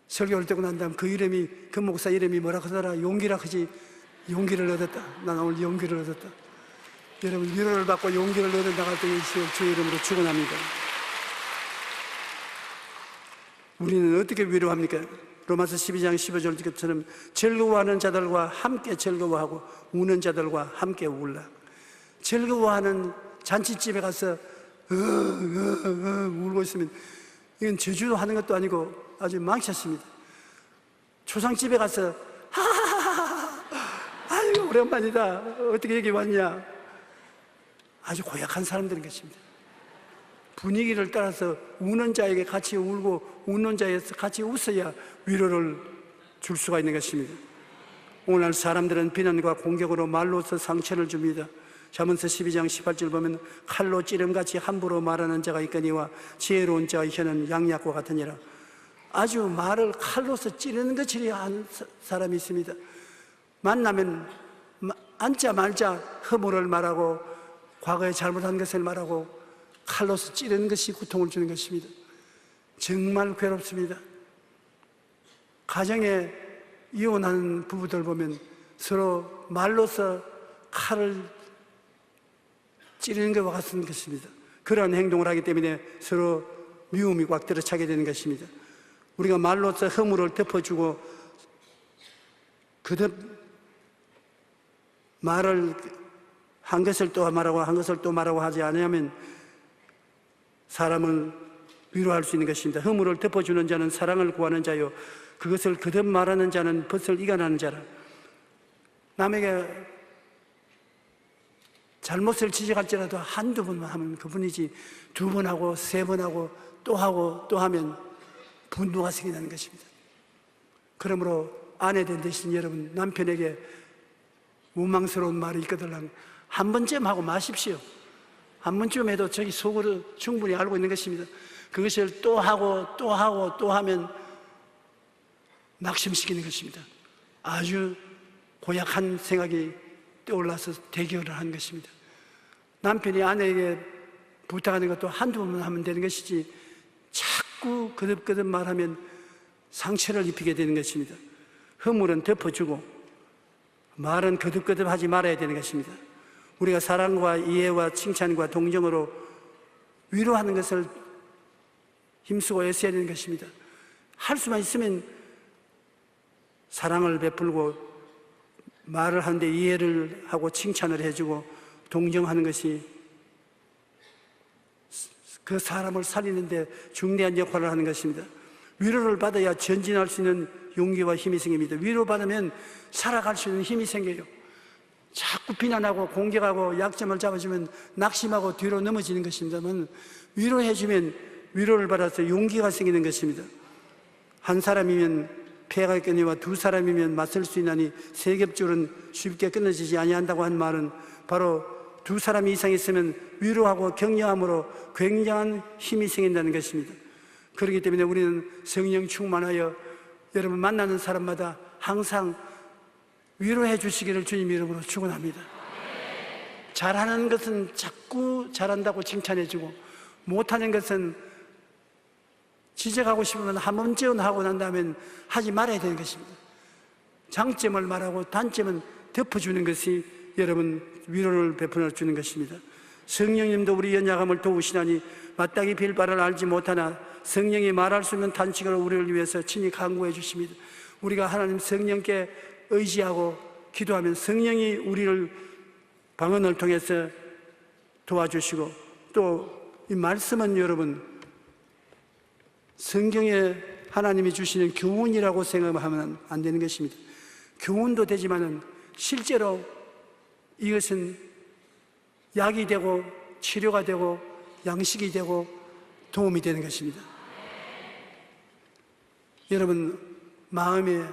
설교를 듣고 난 다음 그 목사 이름이 뭐라 하더라? 용기라 하지. 용기를 얻었다. 난 오늘 용기를 얻었다. 여러분 위로를 받고 용기를 얻어 나갈 때 주 이름으로 축원합니다. 우리는 어떻게 위로합니까? 로마서 12장 15절처럼 즐거워하는 자들과 함께 즐거워하고 우는 자들과 함께 울라. 즐거워하는 잔치집에 가서 울고 있으면 이건 저주하는 것도 아니고 아주 망쳤습니다. 초상집에 가서 아이고 오랜만이다. 어떻게 여기 왔냐? 아주 고약한 사람들인 것입니다. 분위기를 따라서 우는 자에게 같이 울고 웃는 자에게 같이 웃어야 위로를 줄 수가 있는 것입니다. 오늘 사람들은 비난과 공격으로 말로서 상처를 줍니다. 잠언서 12장 18절 보면 칼로 찌름같이 함부로 말하는 자가 있거니와 지혜로운 자의 혀는 양약과 같으니라. 아주 말을 칼로서 찌르는 것처럼 하는 사람이 있습니다. 만나면 앉자 말자 허물을 말하고 과거에 잘못한 것을 말하고 칼로서 찌르는 것이 고통을 주는 것입니다. 정말 괴롭습니다. 가정에 이혼하는 부부들 보면 서로 말로서 칼을 찌르는 것과 같은 것입니다. 그러한 행동을 하기 때문에 서로 미움이 꽉 들어차게 되는 것입니다. 우리가 말로서 허물을 덮어주고 그듭 말을 한 것을 또 말하고 한 것을 또 말하고 하지 않으면 사람을 위로할 수 있는 것입니다. 허물을 덮어주는 자는 사랑을 구하는 자요 그것을 거듭 말하는 자는 벗을 이겨나는 자라. 남에게 잘못을 지적할지라도 한두 번만 하면 그분이지 두 번 하고 세 번 하고 또 하면 분노가 생기는 것입니다. 그러므로 아내된 대신 여러분 남편에게 원망스러운 말이 있거든 한 번쯤 하고 마십시오. 한 번쯤 해도 저기 속으로 충분히 알고 있는 것입니다. 그것을 또 하면 낙심시키는 것입니다. 아주 고약한 생각이 떠올라서 대결을 한 것입니다. 남편이 아내에게 부탁하는 것도 한두 번만 하면 되는 것이지 자꾸 거듭거듭 말하면 상처를 입히게 되는 것입니다. 허물은 덮어주고 말은 거듭거듭 하지 말아야 되는 것입니다. 우리가 사랑과 이해와 칭찬과 동정으로 위로하는 것을 힘쓰고 애써야 되는 것입니다. 할 수만 있으면 사랑을 베풀고 말을 하는데 이해를 하고 칭찬을 해주고 동정하는 것이 그 사람을 살리는데 중대한 역할을 하는 것입니다. 위로를 받아야 전진할 수 있는 용기와 힘이 생깁니다. 위로받으면 살아갈 수 있는 힘이 생겨요. 자꾸 비난하고 공격하고 약점을 잡아주면 낙심하고 뒤로 넘어지는 것입니다만, 위로해주면 위로를 받아서 용기가 생기는 것입니다. 한 사람이면 폐가 끊이와 두 사람이면 맞설 수 있나니 세 겹줄은 쉽게 끊어지지 아니한다고 한 말은 바로 두 사람 이상 있으면 위로하고 격려함으로 굉장한 힘이 생긴다는 것입니다. 그렇기 때문에 우리는 성령 충만하여 여러분 만나는 사람마다 항상 위로해 주시기를 주님 이름으로 축원합니다. 잘하는 것은 자꾸 잘한다고 칭찬해 주고, 못하는 것은 지적하고 싶으면 한 번쯤 하고 난 다음엔 하지 말아야 되는 것입니다. 장점을 말하고 단점은 덮어주는 것이 여러분 위로를 베풀어 주는 것입니다. 성령님도 우리 연약함을 도우시나니 마땅히 빌 바를 알지 못하나 성령이 말할 수 있는 탄식으로 우리를 위해서 친히 간구해 주십니다. 우리가 하나님 성령께 의지하고 기도하면 성령이 우리를 방언을 통해서 도와주시고, 또 이 말씀은 여러분 성경에 하나님이 주시는 교훈이라고 생각하면 안 되는 것입니다. 교훈도 되지만은 실제로 이것은 약이 되고 치료가 되고 양식이 되고 도움이 되는 것입니다. 여러분 마음에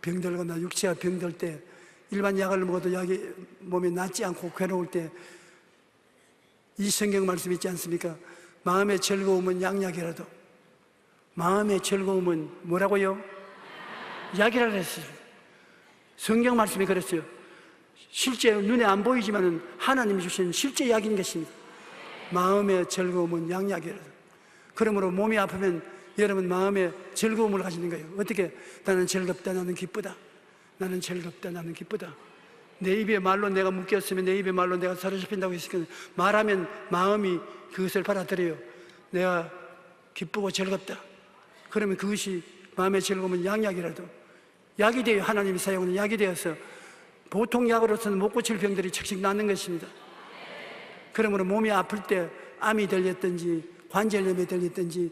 병들거나 육체가 병들 때 일반 약을 먹어도 약이 몸에 낫지 않고 괴로울 때 이 성경 말씀 있지 않습니까? 마음의 즐거움은 양약이라도, 마음의 즐거움은 뭐라고요? 약이라 그랬어요. 성경 말씀이 그랬어요. 실제 눈에 안 보이지만은 하나님이 주신 실제 약인 것입니다. 마음의 즐거움은 양약이라도. 그러므로 몸이 아프면 여러분 마음의 즐거움을 가지는 거예요. 어떻게? 나는 즐겁다, 나는 기쁘다. 나는 즐겁다, 나는 기쁘다. 내 입에 말로 내가 묶였으면 내 입에 말로 내가 사로잡힌다고 했으니까 말하면 마음이 그것을 받아들여요. 내가 기쁘고 즐겁다. 그러면 그것이 마음의 즐거움은 양약이라도 약이 되어 하나님이 사용하는 약이 되어서 보통 약으로서는 못 고칠 병들이 척척 낫는 것입니다. 그러므로 몸이 아플 때 암이 들렸든지 관절염이 들렸든지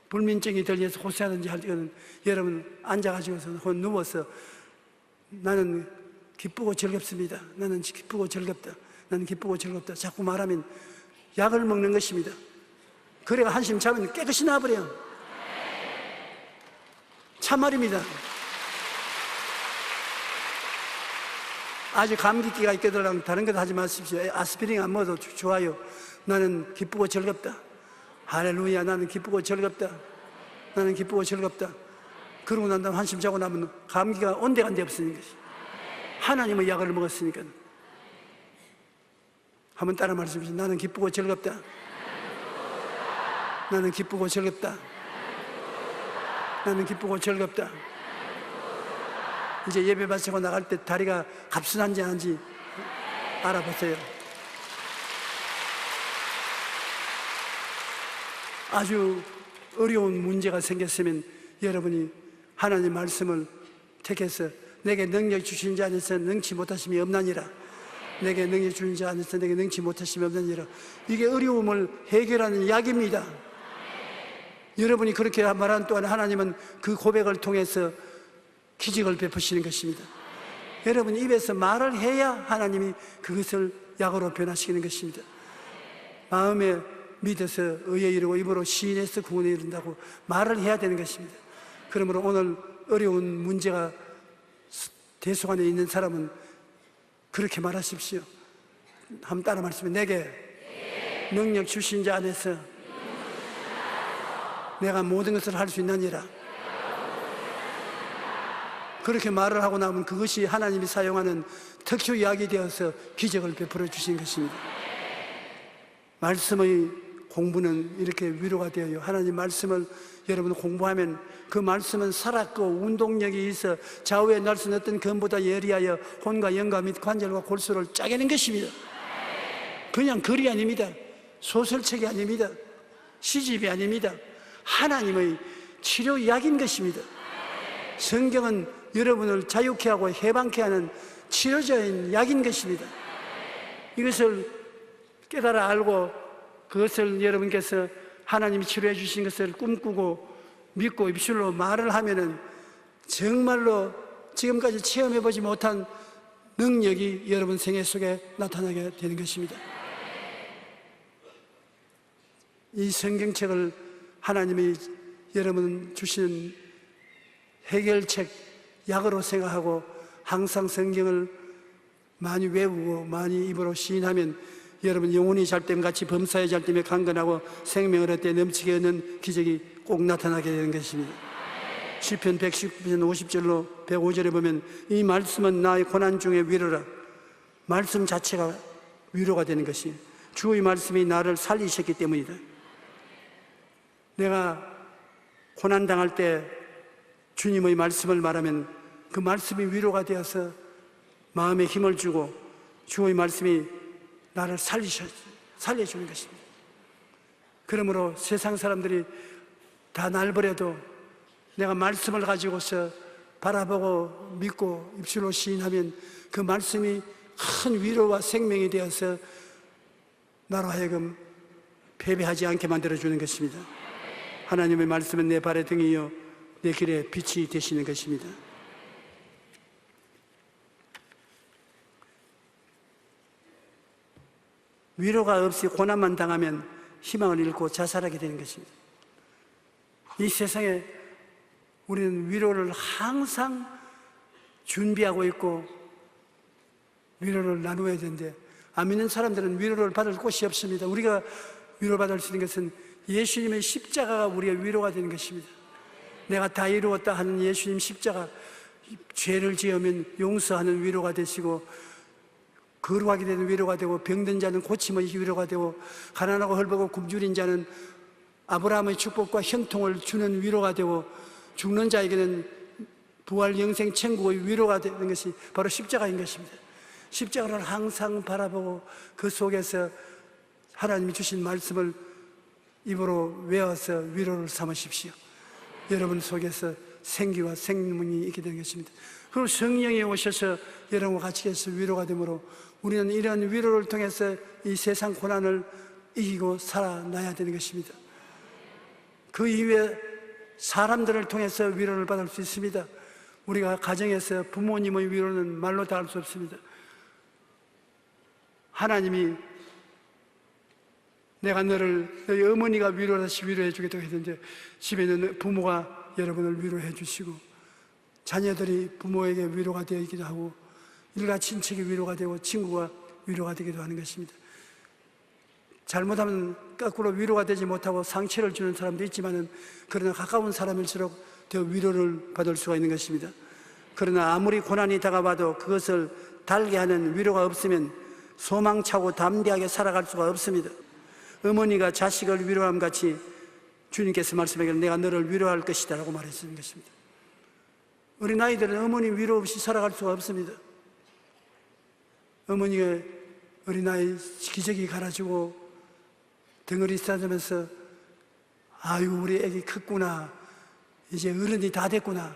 불면증이 들려서 호소하든지 할 때는 여러분 앉아가지고서 혹은 누워서 나는 기쁘고 즐겁습니다. 나는 기쁘고 즐겁다. 나는 기쁘고 즐겁다. 자꾸 말하면 약을 먹는 것입니다. 그래가 한심 자면 깨끗이 나버려요. 참말입니다. 아주 감기기가 있거든 다른 것 하지 마십시오. 아스피린 안 먹어도 좋아요. 나는 기쁘고 즐겁다. 할렐루야. 나는 기쁘고 즐겁다. 나는 기쁘고 즐겁다. 그러고 난 다음 한심 자고 나면 감기가 온데간데 없으는 것이. 하나님의 약을 먹었으니까. 한번 따라 말씀해 주세요. 나는 기쁘고 즐겁다. 나는 기쁘고 즐겁다. 나는 기쁘고 즐겁다. 이제 예배 마치고 나갈 때 다리가 갑순한지 아닌지 알아보세요. 아주 어려운 문제가 생겼으면 여러분이 하나님 말씀을 택해서 내게 능력 주신 자 안에서 능치 못하심이 없나니라. 내게 능력 주신 자 안에서 내게 능치 못하심이 없나니라. 이게 어려움을 해결하는 약입니다. 여러분이 그렇게 말한 동안 하나님은 그 고백을 통해서 기적을 베푸시는 것입니다. 여러분 입에서 말을 해야 하나님이 그것을 약으로 변화시키는 것입니다. 마음에 믿어서 의에 이르고 입으로 시인해서 구원에 이른다고 말을 해야 되는 것입니다. 그러므로 오늘 어려운 문제가 대속안에 있는 사람은 그렇게 말하십시오. 한번 따라 말씀해. 내게 능력 주신 자 안에서 내가 모든 것을 할 수 있나니라. 그렇게 말을 하고 나면 그것이 하나님이 사용하는 특효 약이 되어서 기적을 베풀어 주신 것입니다. 말씀의 공부는 이렇게 위로가 되어요. 하나님 말씀을 여러분 공부하면 그 말씀은 살았고 운동력이 있어 좌우에 날 수 어떤 검보다 예리하여 혼과 영과 및 관절과 골수를 짜게는 것입니다. 그냥 글이 아닙니다. 소설책이 아닙니다. 시집이 아닙니다. 하나님의 치료약인 것입니다. 성경은 여러분을 자유케 하고 해방케 하는 치료자인 약인 것입니다. 이것을 깨달아 알고 그것을 여러분께서 하나님이 치료해 주신 것을 꿈꾸고 믿고 입술로 말을 하면은 정말로 지금까지 체험해 보지 못한 능력이 여러분 생애 속에 나타나게 되는 것입니다. 이 성경책을 하나님이 여러분 주시는 해결책, 약으로 생각하고 항상 성경을 많이 외우고 많이 입으로 시인하면 여러분 영혼이 잘됨같이 범사의 잘됨에 강건하고 생명을 얻되 넘치게 얻는 기적이 꼭 나타나게 되는 것입니다. 시편 119편 50절로 105절에 보면 이 말씀은 나의 고난 중에 위로라. 말씀 자체가 위로가 되는 것이 주의 말씀이 나를 살리셨기 때문이다. 내가 고난당할 때 주님의 말씀을 말하면 그 말씀이 위로가 되어서 마음에 힘을 주고 주의 말씀이 나를 살려주는 것입니다. 그러므로 세상 사람들이 다 날 버려도 내가 말씀을 가지고서 바라보고 믿고 입술로 시인하면 그 말씀이 큰 위로와 생명이 되어서 나로 하여금 패배하지 않게 만들어주는 것입니다. 하나님의 말씀은 내 발의 등이요 내 길에 빛이 되시는 것입니다. 위로가 없이 고난만 당하면 희망을 잃고 자살하게 되는 것입니다. 이 세상에 우리는 위로를 항상 준비하고 있고 위로를 나누어야 되는데 안 믿는 사람들은 위로를 받을 곳이 없습니다. 우리가 위로받을 수 있는 것은 예수님의 십자가가 우리의 위로가 되는 것입니다. 내가 다 이루었다 하는 예수님 십자가, 죄를 지으면 용서하는 위로가 되시고 거룩하게 되는 위로가 되고 병든 자는 고침의 위로가 되고 가난하고 헐벗고 굶주린 자는 아브라함의 축복과 형통을 주는 위로가 되고 죽는 자에게는 부활 영생 천국의 위로가 되는 것이 바로 십자가인 것입니다. 십자가를 항상 바라보고 그 속에서 하나님이 주신 말씀을 입으로 외워서 위로를 삼으십시오. 여러분 속에서 생기와 생명이 있게 되는 것입니다. 그리고 성령이 오셔서 여러분과 같이 해서 위로가 되므로 우리는 이런 위로를 통해서 이 세상 고난을 이기고 살아나야 되는 것입니다. 그 이후에 사람들을 통해서 위로를 받을 수 있습니다. 우리가 가정에서 부모님의 위로는 말로 다 할 수 없습니다. 하나님이 내가 너희 어머니가 위로하시 위로해 주겠다고 했는데 집에 있는 부모가 여러분을 위로해 주시고 자녀들이 부모에게 위로가 되기도 하고 일가 친척이 위로가 되고 친구가 위로가 되기도 하는 것입니다. 잘못하면 거꾸로 위로가 되지 못하고 상처를 주는 사람도 있지만은 그러나 가까운 사람일수록 더 위로를 받을 수가 있는 것입니다. 그러나 아무리 고난이 다가와도 그것을 달게 하는 위로가 없으면 소망차고 담대하게 살아갈 수가 없습니다. 어머니가 자식을 위로함 같이 주님께서 말씀하기를 내가 너를 위로할 것이다 라고 말했는 것입니다. 어린 아이들은 어머니 위로 없이 살아갈 수가 없습니다. 어머니가 어린아이 기저귀 갈아주고 덩어리 싸주면서 아유 우리 애기 컸구나 이제 어른이 다 됐구나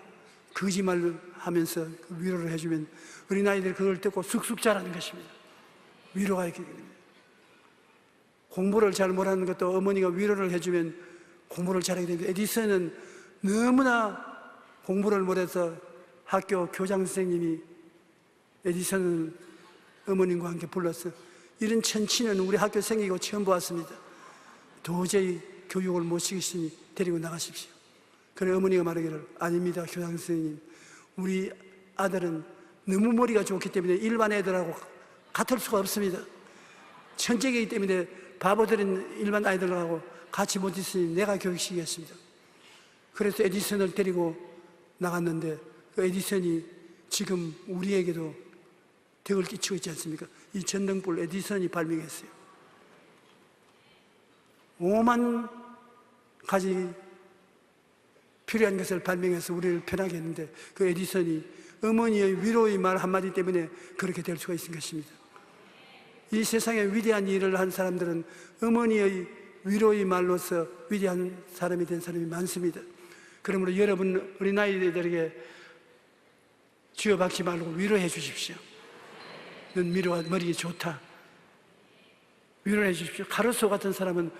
거짓말을 하면서 위로를 해주면 어린아이들이 그걸 듣고 쑥쑥 자라는 것입니다. 위로가 있게 됩니다. 공부를 잘 못하는 것도 어머니가 위로를 해주면 공부를 잘하게 됩니다. 에디슨은 너무나 공부를 못해서 학교 교장 선생님이 에디슨은 어머님과 함께 불렀어요. 이런 천치는 우리 학교 생기고 처음 보았습니다. 도저히 교육을 못 시키시니 데리고 나가십시오. 그래 어머니가 말하기를 아닙니다 교장 선생님, 우리 아들은 너무 머리가 좋기 때문에 일반 애들하고 같을 수가 없습니다. 천재이기 때문에 바보들인 일반 아이들하고 같이 못 있으니 내가 교육시키겠습니다. 그래서 에디슨을 데리고 나갔는데 그 에디슨이 지금 우리에게도 덕을 끼치고 있지 않습니까? 이 전등불 에디슨이 발명했어요. 5만 가지 필요한 것을 발명해서 우리를 편하게 했는데 그 에디슨이 어머니의 위로의 말 한마디 때문에 그렇게 될 수가 있는 것입니다. 이 세상에 위대한 일을 한 사람들은 어머니의 위로의 말로서 위대한 사람이 된 사람이 많습니다. 그러므로 여러분 어린아이들에게 쥐어박지 말고 위로해 주십시오. 넌 위로가 머리에 좋다. 위로해 주십시오. 카루소 같은 사람은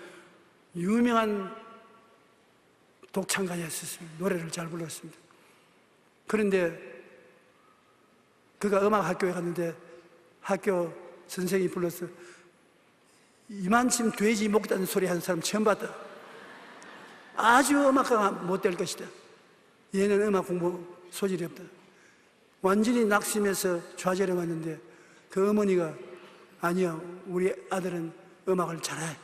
유명한 독창가였습니다. 노래를 잘 불렀습니다. 그런데 그가 음악 학교에 갔는데 학교 선생이 불러서 이만큼 돼지 먹다는 소리 하는 사람 처음 봤다. 아주 음악가가 못 될 것이다. 얘는 음악 공부 소질이 없다. 완전히 낙심해서 좌절해 왔는데 그 어머니가 아니야, 우리 아들은 음악을 잘해.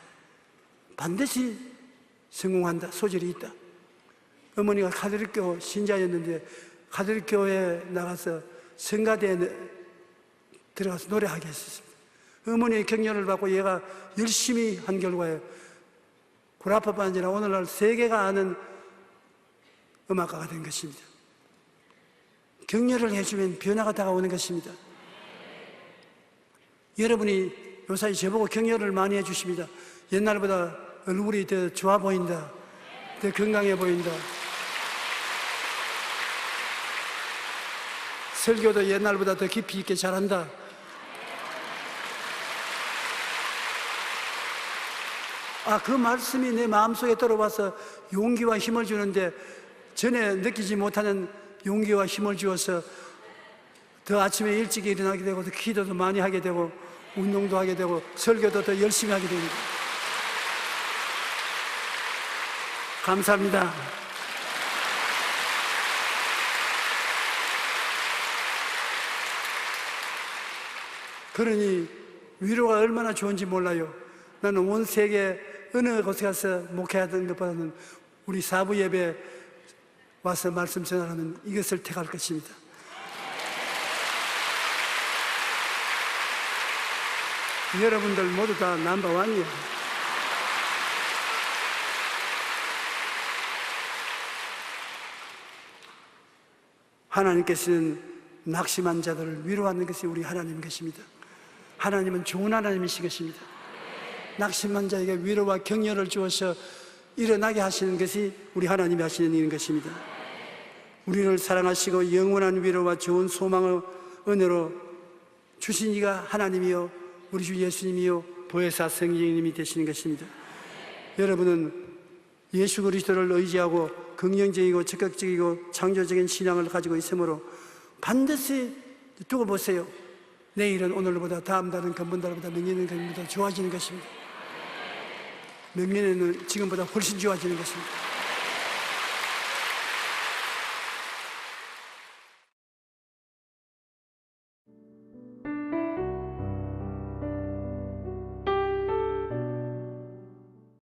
반드시 성공한다. 소질이 있다. 어머니가 가톨릭교 신자였는데 가톨릭교에 나가서 성가대에 들어가서 노래하게 했었습니다. 어머니의 격려를 받고 얘가 열심히 한 결과에 구라파뿐 아니라 오늘날 세계가 아는 음악가가 된 것입니다. 격려를 해주면 변화가 다가오는 것입니다. 여러분이 요사이 저보고 격려를 많이 해주십니다. 옛날보다 얼굴이 더 좋아 보인다, 더 건강해 보인다, 설교도 옛날보다 더 깊이 있게 잘한다. 그 말씀이 내 마음속에 들어와서 용기와 힘을 주는데 전에 느끼지 못하는 용기와 힘을 주어서 더 아침에 일찍 일어나게 되고 더 기도도 많이 하게 되고 운동도 하게 되고 설교도 더 열심히 하게 됩니다. 감사합니다. 그러니 위로가 얼마나 좋은지 몰라요. 나는 온 세계 어느 곳에 가서 목회하던 것보다는 우리 사부 예배 와서 말씀 전하는 이것을 택할 것입니다. 여러분들 모두 다 넘버원이에요. 하나님께서는 낙심한 자들을 위로하는 것이 우리 하나님 것입니다. 하나님은 좋은 하나님이신 것입니다. 낙심한 자에게 위로와 격려를 주어서 일어나게 하시는 것이 우리 하나님이 하시는 일인 것입니다. 우리를 사랑하시고 영원한 위로와 좋은 소망의 은혜로 주신 이가 하나님이요 우리 주 예수님이요 보혜사 성령님이 되시는 것입니다. 여러분은 예수 그리스도를 의지하고 긍정적이고 적극적이고 창조적인 신앙을 가지고 있으므로 반드시 두고 보세요. 내일은 오늘보다 다음 달은 금번달보다明年은 금년보다 좋아지는 것입니다.明年은 지금보다 훨씬 좋아지는 것입니다.